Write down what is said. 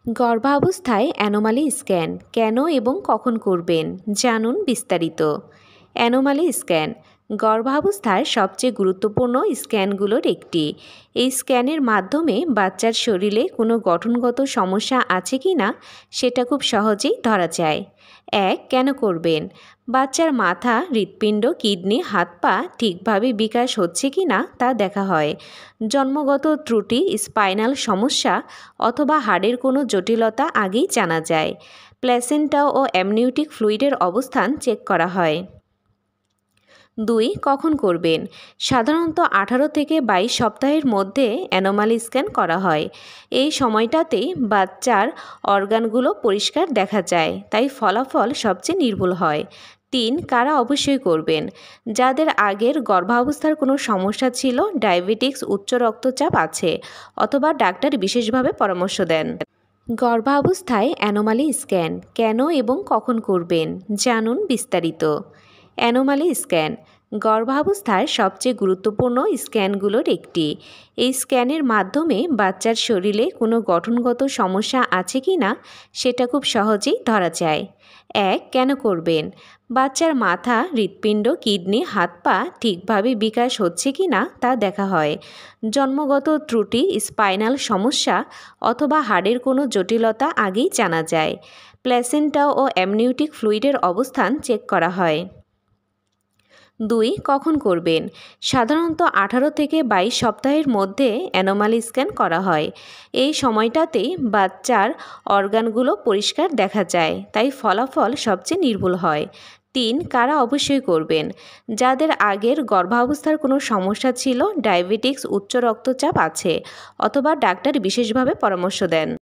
গর্ভাবস্থায় anomaly scan কেন এবং কখন করবেন জানুন বিস্তারিত। অ্যানোমালি স্ক্যান গর্ভাবস্থার সবচেয়ে গুরুত্বপূর্ণ স্ক্যানগুলোর একটি। এই স্ক্যানের মাধ্যমে বাচ্চার শরীরে কোনো গঠনগত সমস্যা আছে কি না সেটা খুব সহজেই ধরা যায়। কেন করবেন? বাচ্চার মাথা, হৃৎপিণ্ড, কিডনি, হাত পা ঠিকভাবে বিকাশ হচ্ছে কি না তা দেখা হয়। জন্মগত ত্রুটি, স্পাইনাল সমস্যা অথবা হাড়ের কোনো জটিলতা আগেই জানা যায়। প্ল্যাসেন্টা ও অ্যামনিওটিক ফ্লুইডের অবস্থান চেক করা হয়। 2. কখন করবেন? সাধারণত 18 থেকে 22 সপ্তাহের মধ্যে অ্যানোমালি স্ক্যান করা হয়। এই সময়টাতেই বাচ্চার অর্গানগুলো পরিষ্কার দেখা যায়, তাই ফলাফল সবচেয়ে নির্ভুল হয়। 3. কারা অবশ্যই করবেন? যাদের আগের গর্ভাবস্থার কোনো সমস্যা ছিল, ডায়াবেটিক্স, উচ্চ রক্তচাপ আছে অথবা ডাক্তার বিশেষভাবে পরামর্শ দেন। গর্ভাবস্থায় অ্যানোমালি স্ক্যান কেন এবং কখন করবেন জানুন বিস্তারিত। অ্যানোমালি স্ক্যান গর্ভাবস্থার সবচেয়ে গুরুত্বপূর্ণ স্ক্যানগুলোর একটি। এই স্ক্যানের মাধ্যমে বাচ্চার শরীরে কোনো গঠনগত সমস্যা আছে কি না সেটা খুব সহজেই ধরা যায়। কেন করবেন? বাচ্চার মাথা, হৃৎপিণ্ড, কিডনি, হাত পা ঠিকভাবে বিকাশ হচ্ছে কি না তা দেখা হয়। জন্মগত ত্রুটি, স্পাইনাল সমস্যা অথবা হাড়ের কোনো জটিলতা আগেই জানা যায়। প্ল্যাসেন্টা ও অ্যামনিওটিক ফ্লুইডের অবস্থান চেক করা হয়। 2. কখন করবেন? সাধারণত 18 থেকে 22 সপ্তাহের মধ্যে অ্যানোমালি স্ক্যান করা হয়। এই সময়টাতেই বাচ্চার অর্গানগুলো পরিষ্কার দেখা যায়, তাই ফলাফল সবচেয়ে নির্ভুল হয়। 3. কারা অবশ্যই করবেন? যাদের আগের গর্ভাবস্থার কোনো সমস্যা ছিল, ডায়াবেটিক্স, উচ্চ রক্তচাপ আছে অথবা ডাক্তার বিশেষভাবে পরামর্শ দেন।